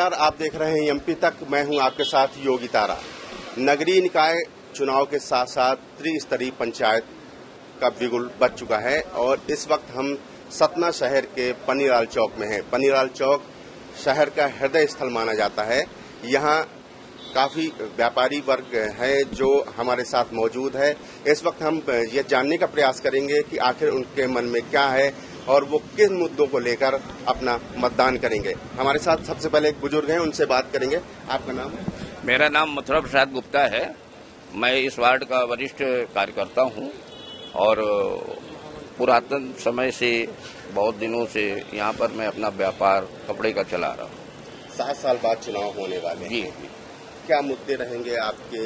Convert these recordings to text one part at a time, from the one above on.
नमस्कार, आप देख रहे हैं एमपी तक। मैं हूं आपके साथ योगी तारा। नगरीय निकाय चुनाव के साथ साथ त्रिस्तरीय पंचायत का बिगुल बज चुका है और इस वक्त हम सतना शहर के पन्नीलाल चौक में हैं। पन्नीलाल चौक शहर का हृदय स्थल माना जाता है। यहाँ काफी व्यापारी वर्ग है जो हमारे साथ मौजूद है। इस वक्त हम ये जानने का प्रयास करेंगे कि आखिर उनके मन में क्या है और वो किन मुद्दों को लेकर अपना मतदान करेंगे। हमारे साथ सबसे पहले एक बुजुर्ग हैं, उनसे बात करेंगे। आपका नाम? मेरा नाम मथुरा प्रसाद गुप्ता है। मैं इस वार्ड का वरिष्ठ कार्यकर्ता हूं और पुरातन समय से बहुत दिनों से यहाँ पर मैं अपना व्यापार कपड़े का चला रहा हूँ। 7 साल बाद चुनाव होने वाले जी। हैं। क्या मुद्दे रहेंगे आपके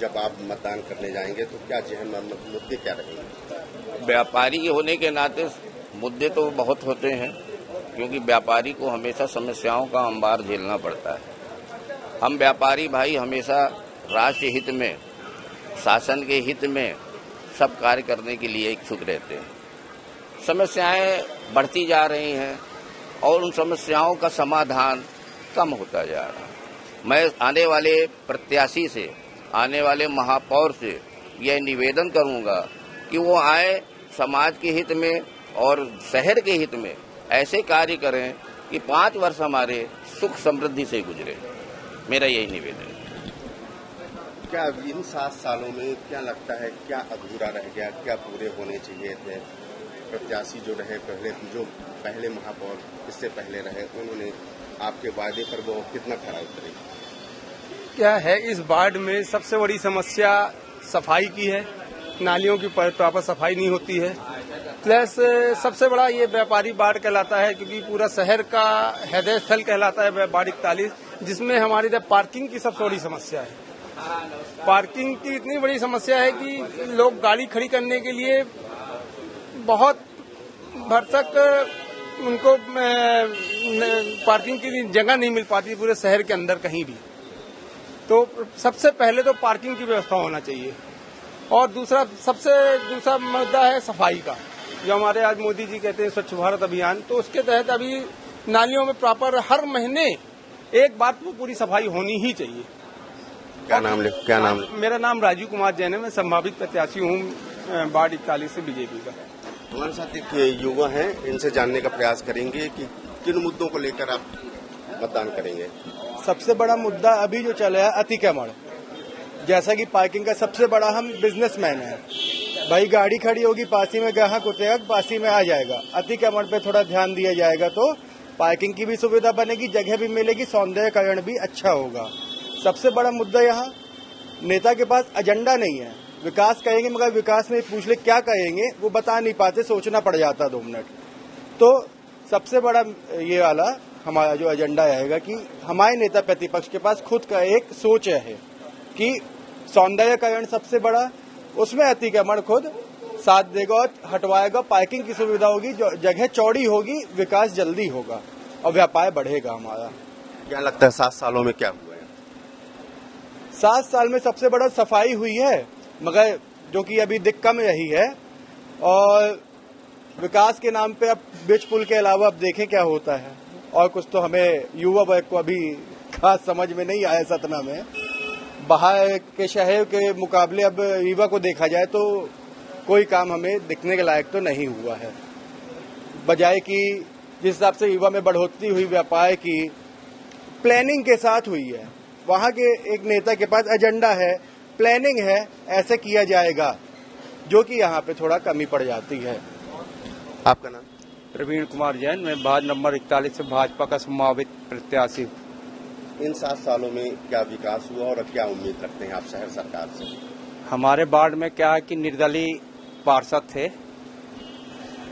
जब आप मतदान करने जाएंगे, तो क्या जहन में मुद्दे क्या रहेंगे? व्यापारी होने के नाते मुद्दे तो बहुत होते हैं, क्योंकि व्यापारी को हमेशा समस्याओं का अंबार झेलना पड़ता है। हम व्यापारी भाई हमेशा राष्ट्र हित में, शासन के हित में सब कार्य करने के लिए इच्छुक रहते हैं। समस्याएं बढ़ती जा रही हैं और उन समस्याओं का समाधान कम होता जा रहा है। मैं आने वाले प्रत्याशी से, आने वाले महापौर से यह निवेदन करूंगा कि वो आए, समाज के हित में और शहर के हित में ऐसे कार्य करें कि 5 वर्ष हमारे सुख समृद्धि से गुजरे। मेरा यही निवेदन है। क्या इन 7 सालों में क्या लगता है, क्या अधूरा रह गया, क्या पूरे होने चाहिए थे? प्रत्याशी जो रहे पहले महापौर इससे पहले रहे, उन्होंने आपके वादे पर वो कितना खरा उतरे? क्या है, इस वार्ड में सबसे बड़ी समस्या सफाई की है। नालियों की प्रॉपर सफाई नहीं होती है। प्लस सबसे बड़ा ये व्यापारी वार्ड कहलाता है, क्योंकि पूरा शहर का हृदय स्थल कहलाता है वार्ड 41, जिसमें हमारी पार्किंग की सबसे बड़ी समस्या है। पार्किंग की इतनी बड़ी समस्या है कि लोग गाड़ी खड़ी करने के लिए बहुत भरसक उनको पार्किंग की जगह नहीं मिल पाती पूरे शहर के अंदर कहीं भी। तो सबसे पहले तो पार्किंग की व्यवस्था होना चाहिए। और दूसरा मुद्दा है सफाई का, जो हमारे आज मोदी जी कहते हैं स्वच्छ भारत अभियान। तो उसके तहत अभी नालियों में प्रॉपर हर महीने एक बार तो पूरी सफाई होनी ही चाहिए। क्या नाम? मेरा नाम राजीव कुमार जैन है। मैं संभावित प्रत्याशी हूँ वार्ड 41 से बीजेपी का। हमारे साथ एक युवा हैं, इनसे जानने का प्रयास करेंगे कि किन मुद्दों को लेकर आप मतदान करेंगे। सबसे बड़ा मुद्दा अभी जो चल रहा है अतिक्रमण। जैसा कि पार्किंग का सबसे बड़ा, हम बिजनेसमैन हैं भाई, गाड़ी खड़ी होगी पासी में, ग्राहक उतरेगा पासी में आ जाएगा। अतिक्रमण पे थोड़ा ध्यान दिया जाएगा तो पार्किंग की भी सुविधा बनेगी, जगह भी मिलेगी, सौंदर्यकरण भी अच्छा होगा। सबसे बड़ा मुद्दा यहाँ नेता के पास एजेंडा नहीं है। विकास करेंगे मगर विकास में पूछ ले क्या करेंगे वो बता नहीं पाते, सोचना पड़ जाता 2 मिनट। तो सबसे बड़ा ये वाला हमारा जो एजेंडा रहेगा कि हमारे नेता प्रतिपक्ष के पास खुद का एक सोच है कि सौंदर्यकरण सबसे बड़ा, उसमें अतिक्रमण खुद साथ देगा और हटवाएगा। पार्किंग की सुविधा होगी, जगह चौड़ी होगी, विकास जल्दी होगा और व्यापार बढ़ेगा हमारा। क्या लगता है 7 सालों में क्या हुआ है? 7 साल में सबसे बड़ा सफाई हुई है, मगर जो कि अभी दिख कम रही है। और विकास के नाम पे अब ब्रिज पुल के अलावा अब देखें क्या होता है। और कुछ तो हमें युवा वर्ग को अभी खास समझ में नहीं आया। सतना में बाहर के शहर के मुकाबले अब युवा को देखा जाए तो कोई काम हमें दिखने के लायक तो नहीं हुआ है। बजाय कि जिस हिसाब से युवा में बढ़ोतरी हुई व्यापार की, प्लानिंग के साथ हुई है। वहाँ के एक नेता के पास एजेंडा है, प्लानिंग है, ऐसे किया जाएगा, जो कि यहाँ पे थोड़ा कमी पड़ जाती है। आपका नाम? प्रवीण कुमार जैन। मैं वार्ड नंबर 41 से भाजपा का संभावित प्रत्याशी। इन 7 सालों में क्या विकास हुआ और क्या उम्मीद रखते हैं आप शहर सरकार से? हमारे वार्ड में क्या है कि निर्दलीय पार्षद थे,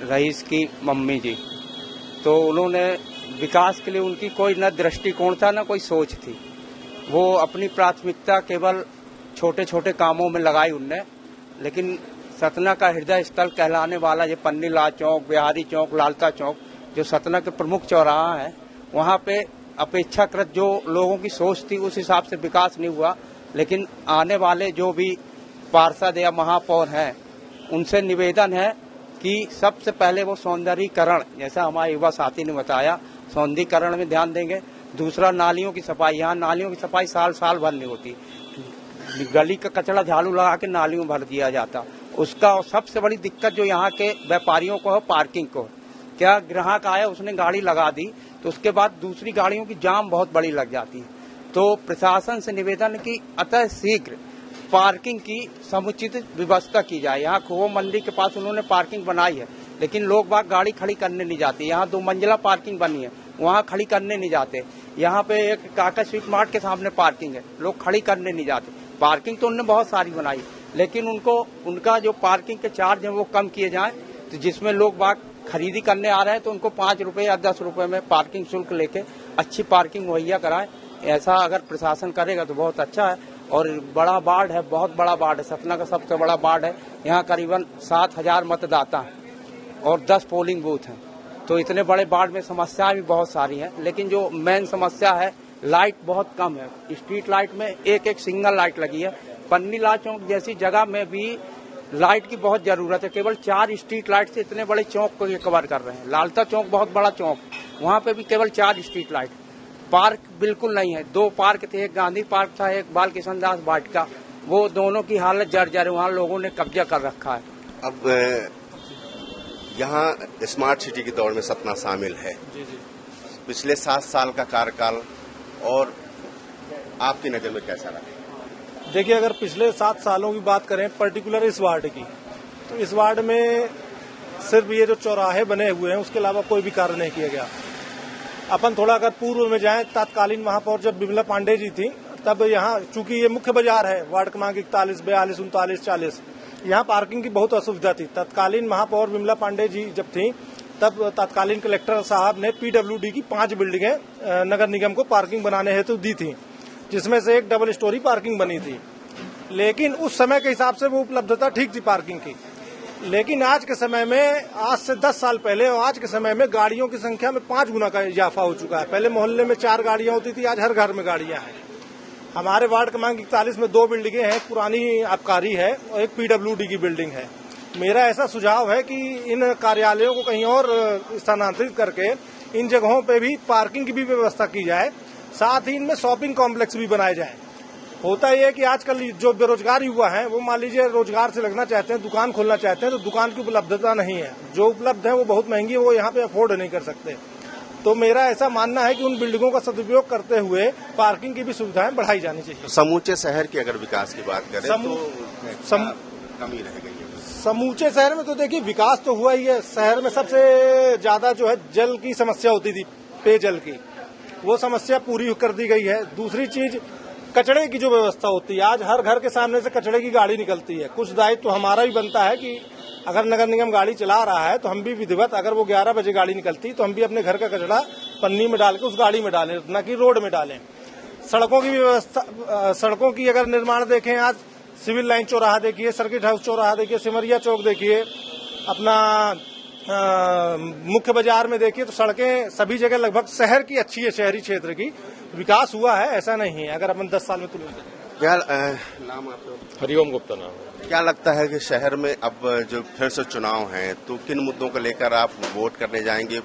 रईस की मम्मी जी, तो उन्होंने विकास के लिए उनकी कोई न दृष्टिकोण था न कोई सोच थी। वो अपनी प्राथमिकता केवल छोटे छोटे कामों में लगाई उनने। लेकिन सतना का हृदय स्थल कहलाने वाला ये पन्नीलाल चौक, बिहारी चौक, लालता चौक, जो सतना के प्रमुख चौराहा है, वहाँ पे अपेक्षाकृत जो लोगों की सोच थी उस हिसाब से विकास नहीं हुआ। लेकिन आने वाले जो भी पार्षद या महापौर हैं, उनसे निवेदन है कि सबसे पहले वो सौंदर्यीकरण, जैसा हमारे युवा साथी ने बताया, सौंदर्यीकरण में ध्यान देंगे। दूसरा नालियों की सफाई, यहाँ नालियों की सफाई साल साल भर नहीं होती, गली का कचरा झाड़ू लगा के नालियों में भर दिया जाता। उसका सबसे बड़ी दिक्कत जो यहाँ के व्यापारियों को है, पार्किंग को। क्या ग्राहक आया, उसने गाड़ी लगा दी तो उसके बाद दूसरी गाड़ियों की जाम बहुत बड़ी लग जाती है। तो प्रशासन से निवेदन कि अतः शीघ्र पार्किंग की समुचित व्यवस्था की जाए। यहाँ खोह मंडी के पास उन्होंने पार्किंग बनाई है, लेकिन लोग बाग गाड़ी खड़ी करने नहीं जाते। यहाँ 2 मंजिला पार्किंग बनी है, वहाँ खड़ी करने नहीं जाते। यहाँ पे एक काका स्वीट मार्ट के सामने पार्किंग है, लोग खड़ी करने नहीं जाते। पार्किंग तो उन्होंने बहुत सारी बनाई, लेकिन उनका जो पार्किंग के चार्ज है वो कम किए जाए, तो जिसमें लोग बाग खरीदी करने आ रहे हैं तो उनको 5 रुपए या 10 रुपए में पार्किंग शुल्क लेके अच्छी पार्किंग मुहैया कराएं। ऐसा अगर प्रशासन करेगा तो बहुत अच्छा है। और बड़ा वार्ड है, बहुत बड़ा वार्ड है, सतना का सबसे बड़ा वार्ड है। यहाँ करीबन 7000 मतदाता हैं और 10 पोलिंग बूथ हैं। तो इतने बड़े वार्ड में समस्याएं भी बहुत सारी हैं, लेकिन जो मेन समस्या है, लाइट बहुत कम है। स्ट्रीट लाइट में एक सिंगल लाइट लगी है। पन्नीलाल चौक जैसी जगह में भी लाइट की बहुत जरूरत है। केवल 4 स्ट्रीट लाइट से इतने बड़े चौक को ये कवर कर रहे हैं। लालता चौक बहुत बड़ा चौक, वहाँ पे भी केवल 4 स्ट्रीट लाइट। पार्क बिल्कुल नहीं है। 2 पार्क थे, एक गांधी पार्क था, एक बाल किशन दास वाटिका, वो दोनों की हालत जर्जर है, वहाँ लोगों ने कब्जा कर रखा है। अब यहाँ स्मार्ट सिटी की दौड़ में सतना शामिल है। पिछले 7 साल का कार्यकाल और आपकी नजर में कैसा रहा? देखिए, अगर पिछले 7 सालों की बात करें पर्टिकुलर इस वार्ड की, तो इस वार्ड में सिर्फ ये जो चौराहे बने हुए हैं उसके अलावा कोई भी कार्य नहीं किया गया। अपन थोड़ा अगर पूर्व में जाएं, तत्कालीन महापौर जब विमला पांडे जी थी, तब यहाँ चूंकि ये मुख्य बाजार है, वार्ड क्रमांक 41, 42, 39, 40, यहाँ पार्किंग की बहुत असुविधा थी। तत्कालीन महापौर विमला पांडे जी जब थी, तब तत्कालीन कलेक्टर साहब ने PWD की 5 बिल्डिंगें नगर निगम को पार्किंग बनाने हेतु दी थी, जिसमें से एक डबल स्टोरी पार्किंग बनी थी। लेकिन उस समय के हिसाब से वो उपलब्धता ठीक थी पार्किंग की। लेकिन आज के समय में, आज से 10 साल पहले और आज के समय में गाड़ियों की संख्या में 5 गुना का इजाफा हो चुका है। पहले मोहल्ले में 4 गाड़ियां होती थी, आज हर घर में गाड़ियां हैं। हमारे वार्ड क्रमांक 41 में 2 बिल्डिंगें हैं, पुरानी आबकारी है और एक PWD की बिल्डिंग है। मेरा ऐसा सुझाव है कि इन कार्यालयों को कहीं और स्थानांतरित करके इन जगहों पे भी पार्किंग की भी व्यवस्था की जाए, साथ ही इनमें शॉपिंग कॉम्प्लेक्स भी बनाए जाए। होता यह है कि आजकल जो बेरोजगार युवा हैं, वो मान लीजिए रोजगार से लगना चाहते हैं, दुकान खोलना चाहते हैं, तो दुकान की उपलब्धता नहीं है। जो उपलब्ध है वो बहुत महंगी है, वो यहाँ पे अफोर्ड नहीं कर सकते। तो मेरा ऐसा मानना है कि उन बिल्डिंगों का सदुपयोग करते हुए पार्किंग की भी सुविधाएं बढ़ाई जानी चाहिए। समूचे शहर की अगर विकास की बात करें तो कमी रह गई है। समूचे शहर में तो देखिए विकास तो हुआ ही है। शहर में सबसे ज्यादा जो है जल की समस्या होती थी, पेयजल की, वो समस्या पूरी कर दी गई है। दूसरी चीज कचड़े की जो व्यवस्था होती है, आज हर घर के सामने से कचड़े की गाड़ी निकलती है। कुछ दायित्व तो हमारा भी बनता है कि अगर नगर निगम गाड़ी चला रहा है तो हम भी विधिवत, अगर वो 11 बजे गाड़ी निकलती तो हम भी अपने घर का कचड़ा पन्नी में डाल के उस गाड़ी में डालें, न कि रोड में डालें। सड़कों की व्यवस्था, सड़कों की अगर निर्माण देखें, आज सिविल लाइन चौराहा देखिए, सर्किट हाउस चौराहा देखिए, सिमरिया चौक देखिए, अपना मुख्य बाजार में देखिए, तो सड़कें सभी जगह लगभग शहर की अच्छी है, शहरी क्षेत्र की विकास हुआ है, ऐसा नहीं है अगर अपन 10 साल में तुलना करें। क्या नाम आपका? हरिओम गुप्ता नाम है। क्या लगता है कि शहर में अब जो फिर से चुनाव हैं, तो किन मुद्दों को लेकर आप वोट करने जाएंगे?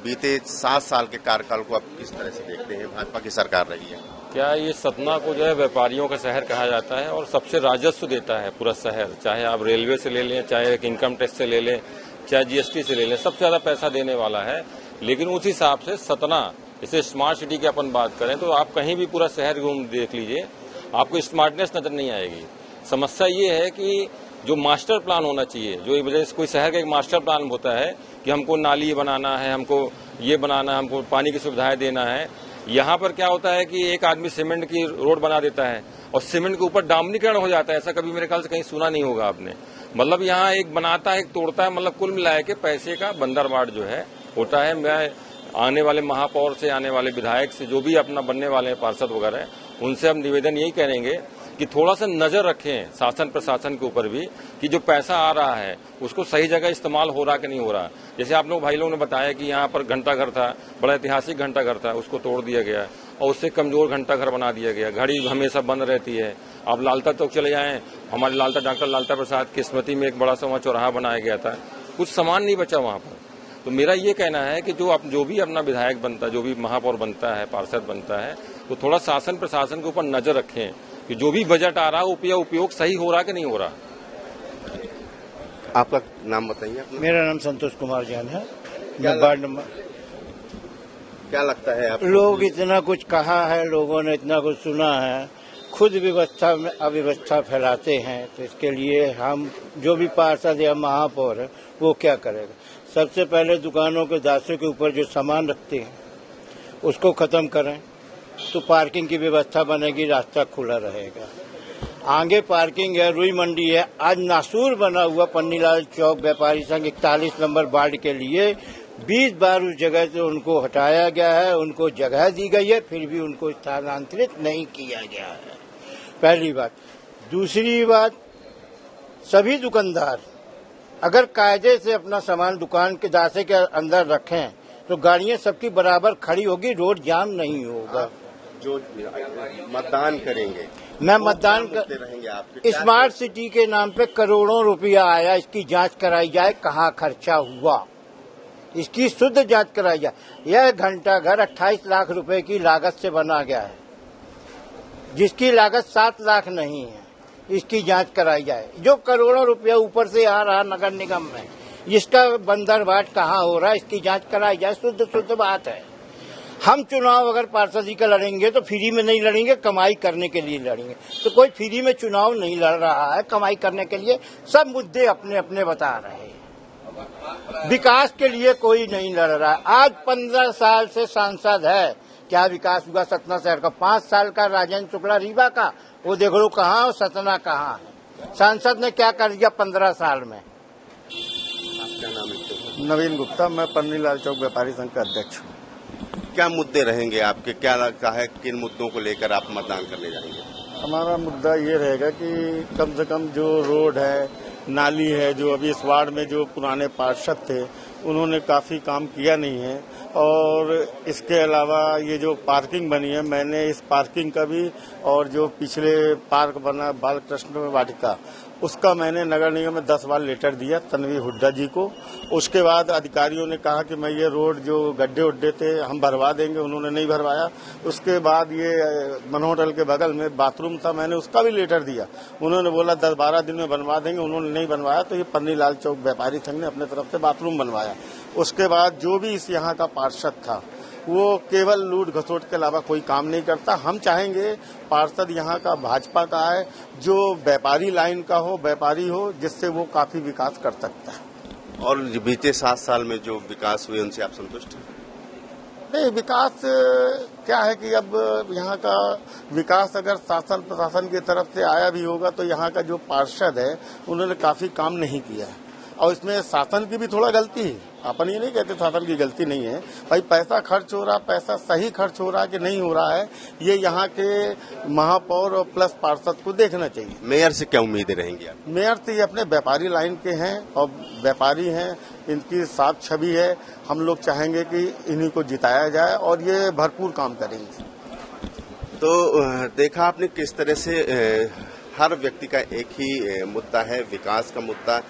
बीते 7 साल के कार्यकाल को आप किस तरह से देखते हैं? भाजपा की सरकार रही है। क्या ये सतना को जो है व्यापारियों का शहर कहा जाता है और सबसे राजस्व देता है पूरा शहर, चाहे आप रेलवे से ले लें, चाहे इनकम टैक्स से ले लें, चाहे GST से ले लें, सबसे ज्यादा पैसा देने वाला है। लेकिन उस हिसाब से सतना, इसे स्मार्ट सिटी की अपन बात करें तो आप कहीं भी पूरा शहर घूम देख लीजिए, आपको स्मार्टनेस नजर नहीं आएगी। समस्या ये है कि जो मास्टर प्लान होना चाहिए, जो कोई शहर का एक मास्टर प्लान होता है कि हमको नाली बनाना है, हमको ये बनाना है, हमको पानी की सुविधाएं देना है। यहाँ पर क्या होता है कि एक आदमी सीमेंट की रोड बना देता है और सीमेंट के ऊपर डामनीकरण हो जाता है। ऐसा कभी मेरे ख्याल से कहीं सुना नहीं होगा आपने। मतलब यहाँ एक बनाता है, एक तोड़ता है, मतलब कुल मिलाए के पैसे का बंदरबांट जो है होता है। मैं आने वाले महापौर से, आने वाले विधायक से, जो भी अपना बनने वाले हैं पार्षद वगैरह, उनसे हम निवेदन यही करेंगे कि थोड़ा सा नजर रखें शासन प्रशासन के ऊपर भी कि जो पैसा आ रहा है उसको सही जगह इस्तेमाल हो रहा कि नहीं हो रहा। जैसे आप लोग भाई लोगों ने बताया कि यहाँ पर घंटाघर था, बड़ा ऐतिहासिक घंटाघर था, उसको तोड़ दिया गया और उससे कमजोर घंटाघर बना दिया गया। घड़ी हमेशा बंद रहती है। आप लालता चौक चले जाएं, हमारे लालता डॉक्टर लालता प्रसाद की स्मृति में एक बड़ा सा वहाँ चौराहा बनाया गया था, कुछ सामान नहीं बचा वहाँ पर। तो मेरा ये कहना है कि जो भी अपना विधायक बनता है, जो भी महापौर बनता है, पार्षद बनता है, तो थोड़ा शासन प्रशासन के ऊपर नजर रखें कि जो भी बजट आ रहा है उपयोग सही हो रहा कि नहीं हो रहा। आपका नाम बताइए अपना। मेरा नाम संतोष कुमार जैन है, मैं वार्ड नंबर। क्या लगता है आप लोग इतना कुछ कहा है, लोगों ने इतना कुछ सुना है, खुद व्यवस्था में अव्यवस्था फैलाते हैं, तो इसके लिए हम जो भी पार्षद या महापौर है वो क्या करेगा। सबसे पहले दुकानों के दासों के ऊपर जो सामान रखते हैं उसको खत्म करें तो पार्किंग की व्यवस्था बनेगी, रास्ता खुला रहेगा। आगे पार्किंग है, रुई मंडी है, आज नासूर बना हुआ पन्नीलाल चौक व्यापारी संघ 41 नंबर वार्ड के लिए 20 बार उस जगह से उनको हटाया गया है, उनको जगह दी गई है, फिर भी उनको स्थानांतरित नहीं किया गया है। पहली बात। दूसरी बात, सभी दुकानदार अगर कायदे से अपना सामान दुकान के दासे के अंदर रखें तो गाड़ियां सबकी बराबर खड़ी होगी, रोड जाम नहीं होगा। जो मतदान करेंगे, मैं मतदान रहेंगे आपके स्मार्ट सिटी के नाम पे करोड़ों रुपया आया, इसकी जांच कराई जाए कहाँ खर्चा हुआ, इसकी शुद्ध जांच कराई जाए। यह घंटा घर 28 लाख रुपए की लागत से बना गया है, जिसकी लागत 7 लाख नहीं है, इसकी जांच कराई जाए। जो करोड़ों रुपया ऊपर से आ रहा नगर निगम में, इसका बंदरबाट कहाँ हो रहा है, इसकी जांच कराई जाए। शुद्ध बात है। हम चुनाव अगर पार्षदी का लड़ेंगे तो फ्री में नहीं लड़ेंगे, कमाई करने के लिए लड़ेंगे। तो कोई फ्री में चुनाव नहीं लड़ रहा है, कमाई करने के लिए सब मुद्दे अपने अपने बता रहे हैं। विकास के लिए कोई नहीं लड़ रहा है। आज 15 साल से सांसद है, क्या विकास हुआ सतना शहर का? 5 साल का राजेंद्र शुक्ला रीवा का, वो देख लो कहाँ और सतना कहाँ है। सांसद ने क्या कर दिया 15 साल में? आपका नाम है? नवीन गुप्ता, मैं पन्नीलाल चौक व्यापारी संघ का अध्यक्ष हूँ। क्या मुद्दे रहेंगे आपके? क्या लगता है किन मुद्दों को लेकर आप मतदान करने जाएंगे? हमारा मुद्दा ये रहेगा कि कम से कम जो रोड है, नाली है, जो अभी इस वार्ड में जो पुराने पार्षद थे उन्होंने काफी काम किया नहीं है। और इसके अलावा ये जो पार्किंग बनी है, मैंने इस पार्किंग का भी, और जो पिछले पार्क बना बाल कृष्ण वाटिका, उसका मैंने नगर निगम में 10 बार लेटर दिया तन्वी हुड्डा जी को। उसके बाद अधिकारियों ने कहा कि मैं ये रोड जो गड्ढे उड्ढे थे हम भरवा देंगे, उन्होंने नहीं भरवाया। उसके बाद ये मनोहर के बगल में बाथरूम था, मैंने उसका भी लेटर दिया, उन्होंने बोला 10-12 दिन में बनवा देंगे, उन्होंने नहीं बनवाया। तो ये पन्नीलाल चौक व्यापारी संघ ने अपने तरफ से बाथरूम बनवाया। उसके बाद जो भी इस यहाँ का पार्षद था वो केवल लूट घसोट के अलावा कोई काम नहीं करता। हम चाहेंगे पार्षद यहाँ का भाजपा का है, जो व्यापारी लाइन का हो, व्यापारी हो, जिससे वो काफी विकास कर सकता है। और बीते 7 साल में जो विकास हुए उनसे आप संतुष्ट हैं? नहीं, विकास क्या है कि अब यहाँ का विकास अगर शासन प्रशासन की तरफ से आया भी होगा तो यहाँ का जो पार्षद है उन्होंने काफी काम नहीं किया है। और इसमें शासन की भी थोड़ा गलती है। अपन ये नहीं कहते शासन की गलती नहीं है भाई, पैसा खर्च हो रहा, पैसा सही खर्च हो रहा कि नहीं हो रहा है, ये यहाँ के महापौर और प्लस पार्षद को देखना चाहिए। मेयर से क्या उम्मीदें रहेंगी आप? मेयर तो ये अपने व्यापारी लाइन के हैं और व्यापारी हैं, इनकी साफ छवि है। हम लोग चाहेंगे कि इन्हीं को जिताया जाए और ये भरपूर काम करेंगे। तो देखा आपने किस तरह से हर व्यक्ति का एक ही मुद्दा है, विकास का मुद्दा।